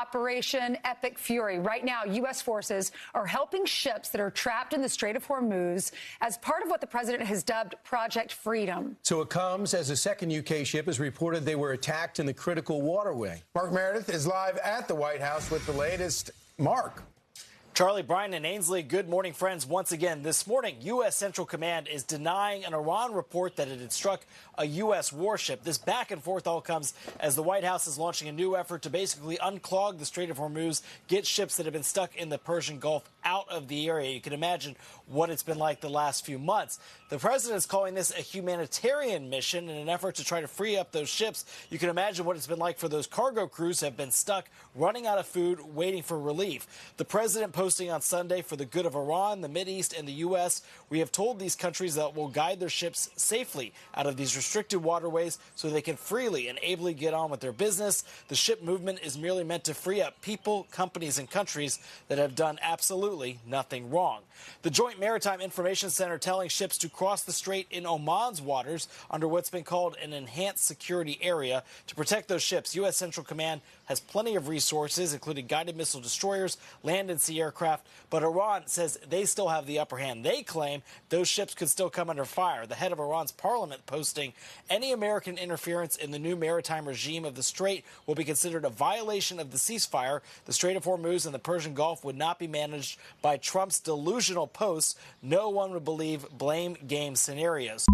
Operation Epic Fury. Right now, U.S. forces are helping ships that are trapped in the Strait of Hormuz as part of what the president has dubbed Project Freedom. So it comes as a second UK ship has reported they were attacked in the critical waterway. Mark Meredith is live at the White House with the latest. Mark. Charlie, Brian, and Ainsley, good morning, friends. Once again, this morning, U.S. Central Command is denying an Iran report that it had struck a U.S. warship. This back and forth all comes as the White House is launching a new effort to basically unclog the Strait of Hormuz, get ships that have been stuck in the Persian Gulf out of the area. You can imagine what it's been like the last few months. The president is calling this a humanitarian mission in an effort to try to free up those ships. You can imagine what it's been like for those cargo crews who have been stuck, running out of food, waiting for relief. The president posting on Sunday, for the good of Iran, the Mideast, and the U.S., we have told these countries that will guide their ships safely out of these restricted waterways so they can freely and ably get on with their business. The ship movement is merely meant to free up people, companies, and countries that have done absolutely nothing wrong. The Joint Maritime Information Center telling ships to cross the strait in Oman's waters under what's been called an enhanced security area. To protect those ships, U.S. Central Command has plenty of resources, including guided missile destroyers, land and sea aircraft, but Iran says they still have the upper hand. They claim those ships could still come under fire. The head of Iran's parliament posting, any American interference in the new maritime regime of the Strait will be considered a violation of the ceasefire. The Strait of Hormuz and the Persian Gulf would not be managed by Trump's delusional posts. No one would believe blame game scenarios.